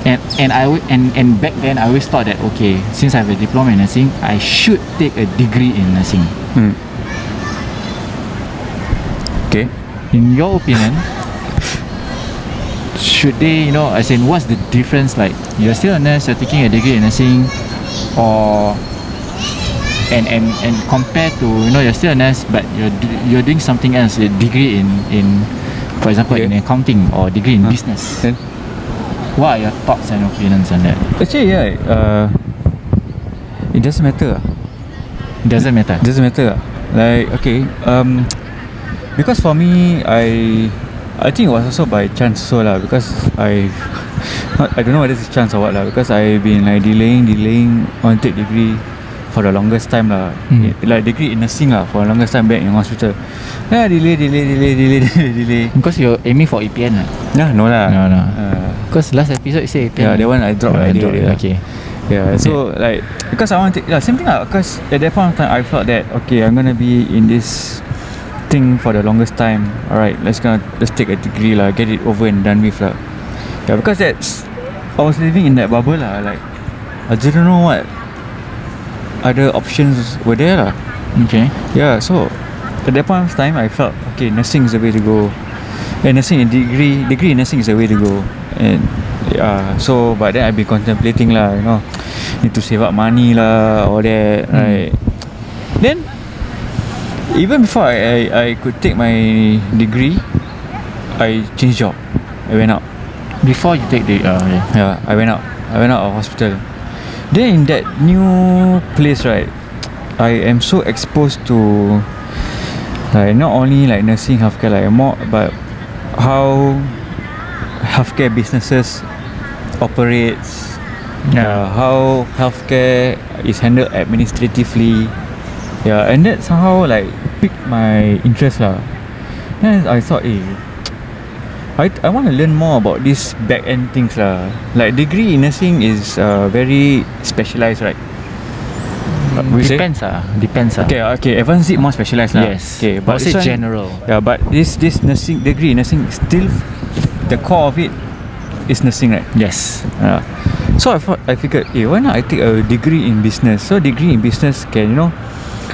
and back then I always thought that, okay, since I have a diploma in nursing, I should take a degree in nursing. Okay. In your opinion, should they, as in, what's the difference? Like, you're still a nurse, you're taking a degree in nursing, or and compared to, you're still a nurse, but you're doing something else, a degree in for example, in accounting, or degree in business. Then? What are your thoughts and opinions on that? Actually, it doesn't matter. Doesn't matter. Doesn't matter. Like, okay, because for me, I think it was also by chance so lah, because I don't know whether it's chance or what lah, because I've been like delaying on take degree for the longest time lah. Like degree in nursing lah for the longest time back in hospital. Yeah, delay. Because you're aiming for APN lah. No lah. No. Because last episode you say APN. Yeah, that one I dropped already. Okay. Yeah, so like, because I want to same thing lah, because at that point of time I felt that, okay, I'm gonna be in this thing for the longest time. Alright, let's take a degree lah, get it over and done with lah. Yeah, because I was living in that bubble lah, like I didn't know what other options were there lah. Okay. Yeah, so at that point of time I felt, okay, nursing is the way to go, and nursing and degree in nursing is the way to go. And so but then I've been contemplating lah, need to save up money lah, all that, right? Then even before I could take my degree, I changed job. I went out. Before you take the Yeah, I went out of hospital. Then in that new place, right, I am so exposed to like not only like nursing, healthcare, like more, but how healthcare businesses operates, how healthcare is handled administratively, Yeah, and that somehow like piqued my interest lah. Then I thought, I want to learn more about this back end things lah. Like degree in nursing is very specialized, right? We say? Depends. Okay. Advanced is more specialized lah. Yes. Okay, but but it's this one, general. yeah, but this nursing degree in nursing still the core of it is nursing, right? Yes. So I figured, why not I take a degree in business? So degree in business can,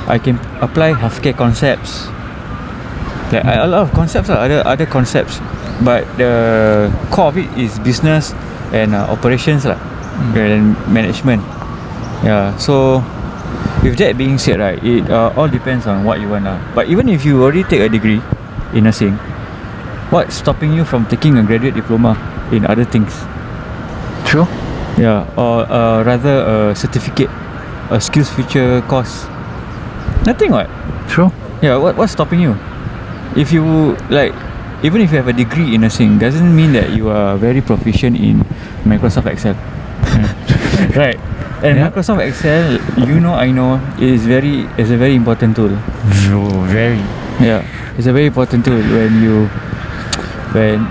I can apply healthcare concepts. Like a lot of concepts lah, other concepts, but the core of it is business and operations lah, and management. Yeah. So with that being said, right, it all depends on what you want lah. But even if you already take a degree in nursing, what's stopping you from taking a graduate diploma in other things? True. Yeah, or rather a certificate, a skills future course. Nothing, what? True. Yeah, what's stopping you? If you like, even if you have a degree in nursing, doesn't mean that you are very proficient in Microsoft Excel. Right. And Microsoft Excel, I know, is a very important tool. Very. Yeah, it's a very important tool when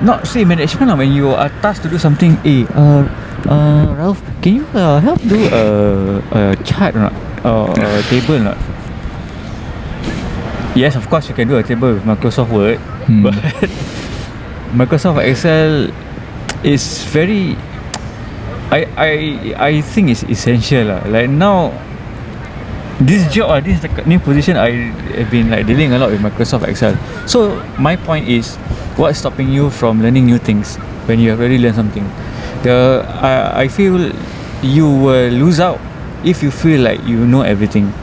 not say management, when you are tasked to do something. Rauf, can you help do a chart or not, or a table or not? Yes, of course you can do a table with Microsoft Word, but Microsoft Excel is very, I think it's essential lah. Like now, this job, this new position, I have been like dealing a lot with Microsoft Excel. So my point is, what's stopping you from learning new things when you have already learned something? I feel you will lose out if you feel like you know everything.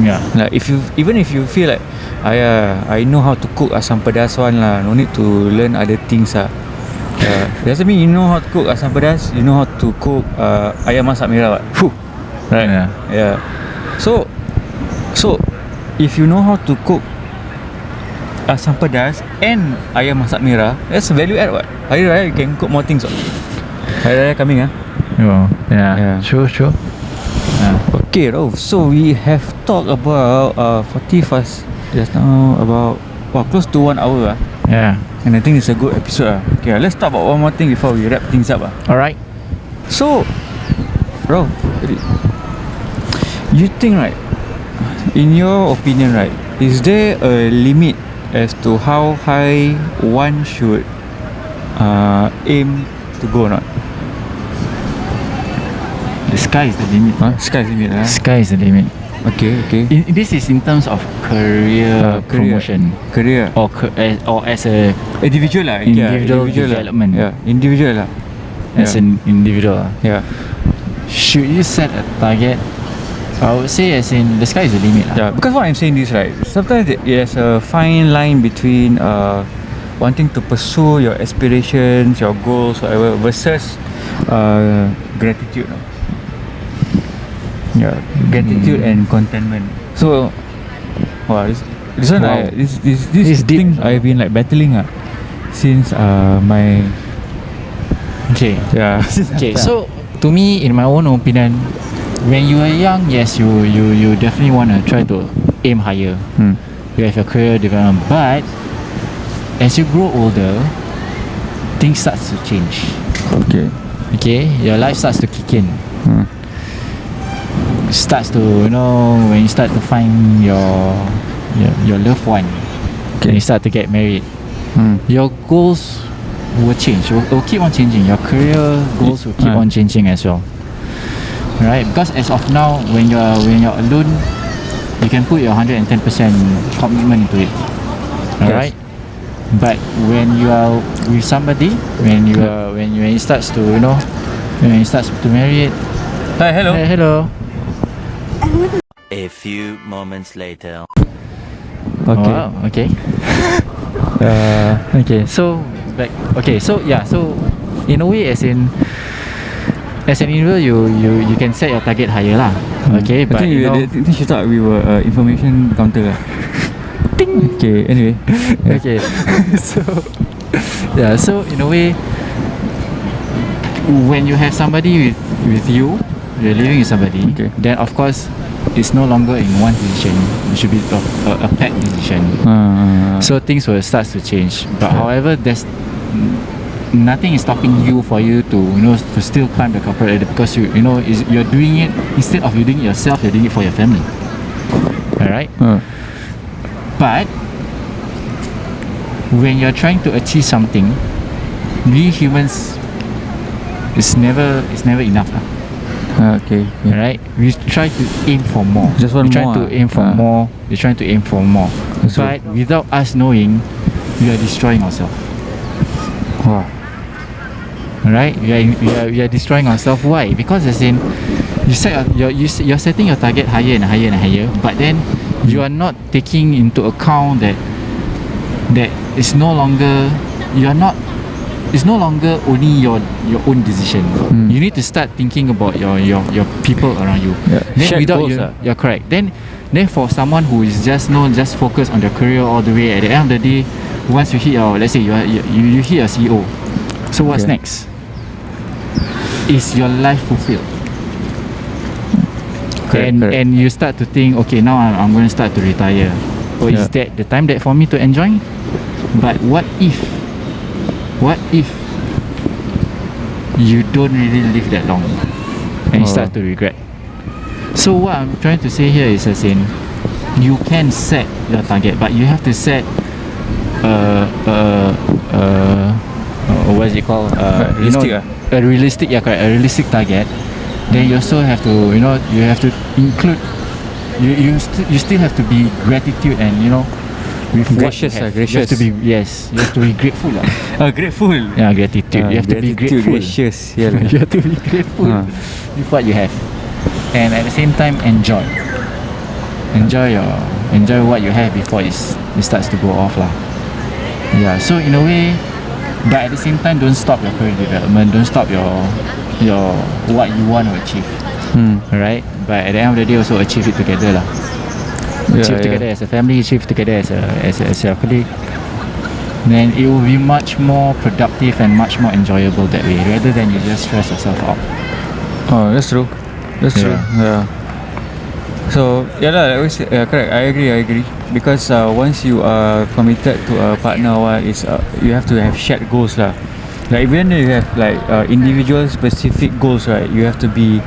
Yeah. Like even if you feel like I know how to cook asam pedas one lah, no need to learn other things lah. Doesn't mean you know how to cook asam pedas, you know how to cook ayam masak merah, right? Yeah. So if you know how to cook asam pedas and ayam masak merah, that's a value add, what? Hari raya you can cook more things, what? Hari raya coming, Yeah. True. Okay, Rauf, so we have talked about 40 fast just now, about close to 1 hour. Yeah. And I think it's a good episode. Okay, let's talk about one more thing before we wrap things up. Alright. So, Rauf, you think, right, in your opinion, right, is there a limit as to how high one should aim to go or not? The sky is the limit. Sky is the limit. Sky is the limit. Okay. This is in terms of career promotion. Career. Or as a Individual lah. individual development. Yeah, individual lah. As an individual. Yeah. Should you set a target? I would say as in the sky is the limit. Yeah, because what I'm saying this, right, sometimes there's a fine line between wanting to pursue your aspirations, your goals, whatever, versus gratitude. Yeah, gratitude and contentment. So, this one, Wow. this thing I've been like battling since my Okay. yeah. Okay. So to me, in my own opinion, when you are young, yes, you definitely want to try to aim higher. You have your career development, but as you grow older, things starts to change. Okay, your life starts to kick in. Starts to, when you start to find your loved one, when you start to get married, your goals will change. Will keep on changing. Your career goals will keep on changing as well. Right? Because as of now, when you're alone, you can put your 110% commitment into it. Alright? But when you are with somebody, when it starts to, when it starts to marry it. Hi, hello. Hey, hello. A few moments later. Okay. Wow, okay. Okay, so in a way, as an individual, you can set your target higher lah. Okay, but I think she thought we were information counter. Ding. Okay, anyway. Okay. So in a way, when you have somebody with you, you're living with somebody, then of course it's no longer in one decision. It should be a pet decision. So things will start to change. But however, there's nothing is stopping you for you to to still climb the corporate ladder, because you're doing it, instead of you doing it yourself, you're doing it for your family. Alright. But when you're trying to achieve something, we humans, it's never enough. Okay. Right? We try to aim for more. Just one we try more, to aim for more. We're trying to aim for more. That's But without us knowing, we are destroying ourselves. Wow. Right? We are destroying ourselves. Why? Because as in, you're setting your target higher and higher and higher, but then you are not taking into account that it's no longer it's no longer only your own decision. You need to start thinking about your people around you. Then Shared without goals, you're correct. Then for someone who is just focused on their career all the way, at the end of the day, once you hit your, let's say you hit your CEO, so what's next? Is your life fulfilled? Correct. And you start to think, okay, now I'm going to start to retire. Or is that the time that for me to enjoy? But what if you don't really live that long and you start to regret? So what I'm trying to say here is, as in, you can set your target, but you have to set what is it called? Realistic, a realistic, correct, a realistic target. Then you also have to, you have to include, you still have to be gratitude and with Gracious, what you have. gracious. You have to be, you have to be grateful. Grateful. Yeah, gratitude. You have to be grateful. Gracious. Yeah. You have to be grateful with what you have, and at the same time enjoy what you have before it starts to go off lah. Yeah. So in a way, but at the same time, don't stop your career development. Don't stop your what you want to achieve. Right. But at the end of the day, also achieve it together lah. Achieve together as a family, achieve together as a colleague. Then it will be much more productive and much more enjoyable that way, rather than you just stress yourself out. Oh, that's true. True. Yeah. So like we said, correct. I agree. Because once you are committed to a partner, you have to have shared goals lah. Like even if you have like individual specific goals, right? You have to be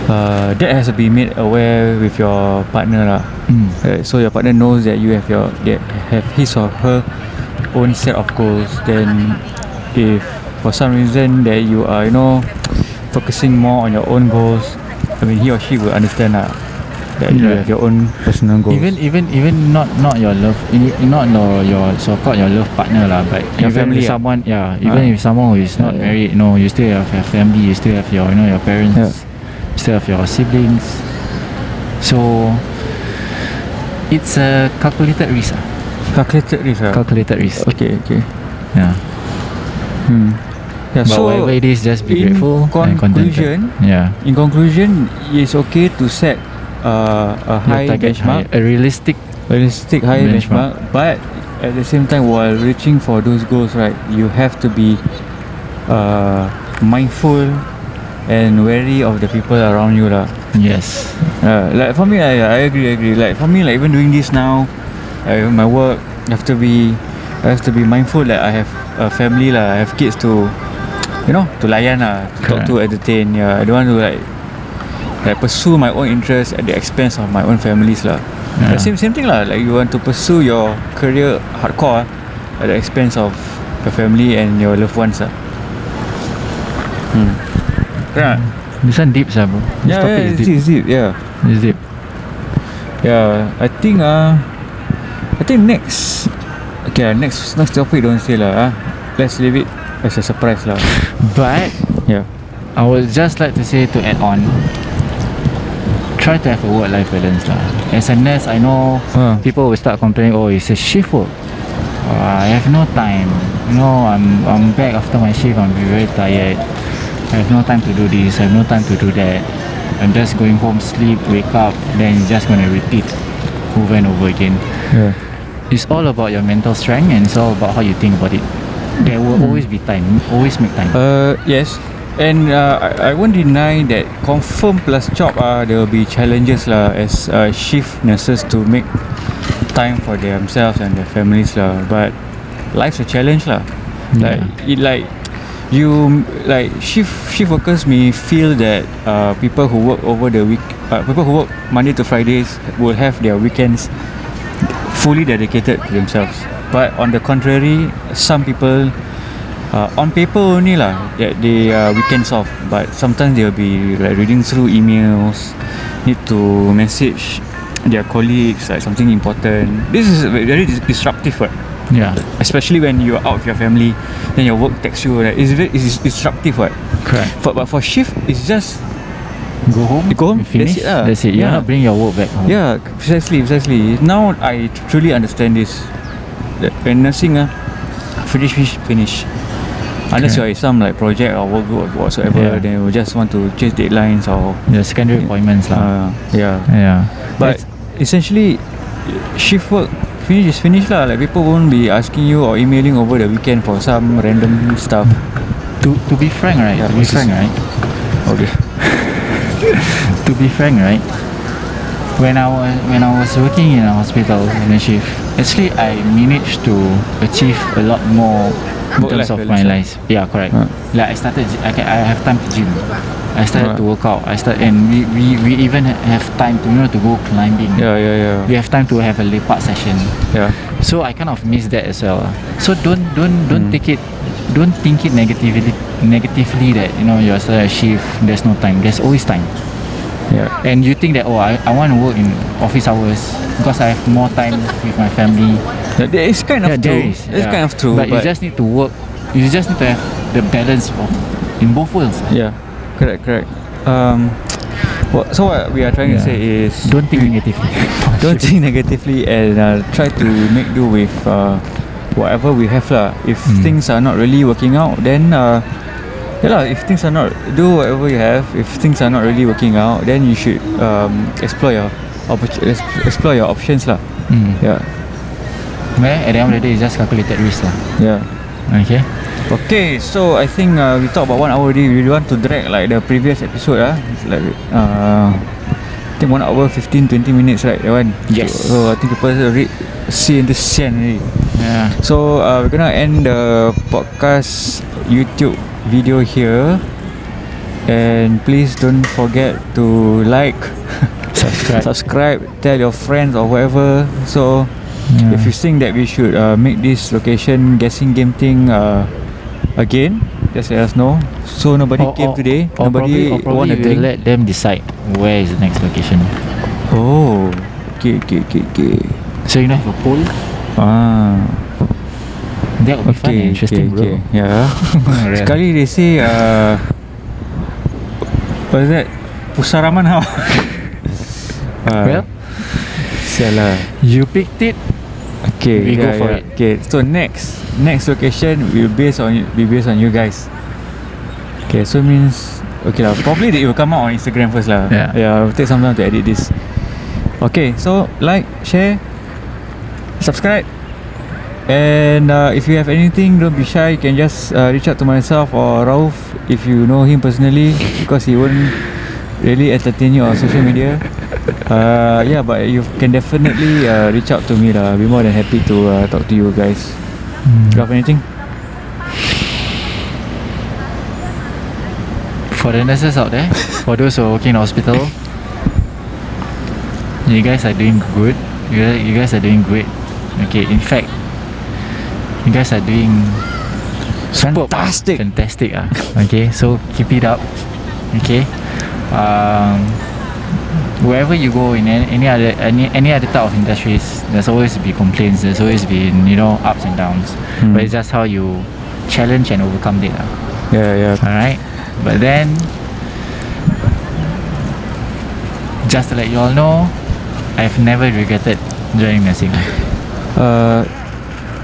that has to be made aware with your partner lah. Right? So your partner knows that you have have his or her own set of goals. Then if for some reason that you are focusing more on your own goals, I mean he or she will understand lah, that you have your own personal goals. Even not your love, not your so-called your love partner lah, but Your even family, if someone even if someone who is not married, you still have your family, you still have your your parents, you still have your siblings. So it's a calculated risk. Calculated risk. Okay. Yeah. Yeah, But so whatever it is, just be grateful and contented. In conclusion, it's okay to set a high benchmark, a realistic high benchmark, but at the same time, while reaching for those goals, right, you have to be mindful and wary of the people around you lah. Yes. Like for me, I agree. Like for me, like even doing this now, my work, I have to be mindful that I have a family lah. I have kids to to layan lah, to talk to, entertain. Yeah, I don't want to like pursue my own interests at the expense of my own families lah. The same thing lah. Like you want to pursue your career hardcore at the expense of your family and your loved ones lah. Right. This one deep, bro. This topic is deep. It's deep. Yeah. It's deep. Yeah. I think next. Okay, next topic don't say lah. Let's leave it as a surprise lah. But I would just like to say, to add on, try to have a work-life balance lah. As a nurse, I know people will start complaining, oh, it's a shift work. I have no time. I'm back after my shift. I'm very tired. I have no time to do this. I have no time to do that. I'm just going home, sleep, wake up, then you're just gonna repeat over and over again. It's all about your mental strength, and it's all about how you think about it. There will always be time. Always make time. Yes. And I won't deny that confirm plus job there will be challenges lah as shift nurses to make time for themselves and their families lah. But life's a challenge lah. Like shift workers may feel that people who work over the week, people who work Monday to Fridays will have their weekends fully dedicated to themselves. But on the contrary, some people on paper only lah that they weekends off, but sometimes they'll be like reading through emails, need to message their colleagues like something important. This is very disruptive, right? Yeah. Especially when you're out with your family, then your work texts you. Like, it's disruptive, right? Correct. But for shift, it's just Go home. That's Finish. it lah. That's it. You're Yeah. not bringing your work back home. Yeah, precisely. Now I truly understand this. That when nursing finish. Unless you're in some like project or work group or whatsoever, Yeah. then you just want to chase deadlines or Yeah, secondary appointments lah. yeah. Yeah. But essentially, shift work finish lah. Like people won't be asking you or emailing over the weekend for some random stuff. To be frank, right? Yeah, To be frank, right? Okay. To be frank, right? When I was working in a hospital in a shift, actually I managed to achieve a lot more in terms of my life. Yeah, correct. Like I started, I have time to gym. I started to work out. And we even have time to to go climbing. Yeah. We have time to have a lepak session. Yeah. So I kind of miss that as well. So don't take it, don't think it negatively that you're still a shift. There's no time. There's always time. Yeah. And you think that I want to work in office hours because I have more time with my family. It's kind of true. It's kind of true. But you just need to work. You just need to have the balance in both worlds. Yeah. Correct. So what we are trying to say is Don't think negatively. don't think negatively and try to make do with whatever we have lah. If things are not really working out, then if things are not, do whatever you have. If things are not really working out, then you should explore your options lah. Yeah. Where at the end of the day, it's just calculated risk lah. Yeah. Okay, so I think we talked about 1 hour already. We want to drag like the previous episode It's like I think 1 hour 15-20 minutes, right? That one. Yes. So I think people already see in the scene already. Yeah. So we're gonna end the podcast YouTube video here, and please don't forget to like, subscribe, tell your friends or whoever. So if you think that we should make this location guessing game thing again, just let us know. So nobody came today. Nobody won a drink. Let them decide where is the next location. Oh, okay. So have a poll. That would be fun and interesting, bro. Yeah. Sekali they say what is that? Pusaraman how? Well, sialah. you picked it. Okay, We go for it. Okay, so next location will be based on you guys. Okay, so means okay lah. Probably it will come out on Instagram first lah. Yeah. It'll take some time to edit this. Okay, so like, share, subscribe, and if you have anything, don't be shy. You can just reach out to myself or Rauf if you know him personally, because he won't really entertain you on social media. But you can definitely reach out to me lah. I'll be more than happy to talk to you guys. You have anything? For the nurses out there, for those who are working in the hospital, you guys are doing good. You guys are doing great. Okay, in fact, you guys are doing Fantastic. Fantastic. Okay, so keep it up. Okay. Wherever you go in any other type of industries, there's always be complaints. There's always been ups and downs. But it's just how you challenge and overcome it. Yeah. Alright. But then, just to let you all know, I've never regretted joining nursing.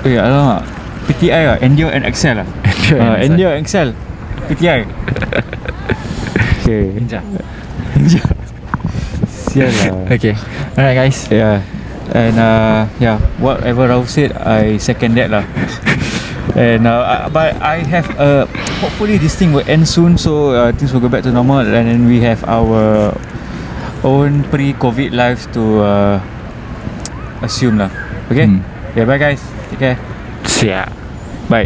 Alamak. PTI Endure and Excel Endure and Excel PTI. Okay. Ninja. Sialah. Okay. Alright, guys. Yeah. And whatever Rauf said, I second that lah. And but I have hopefully this thing will end soon, so things will go back to normal, and then we have our own pre-COVID lives to assume lah. Okay. Yeah. Bye guys. Take care. Siaaa. Bye.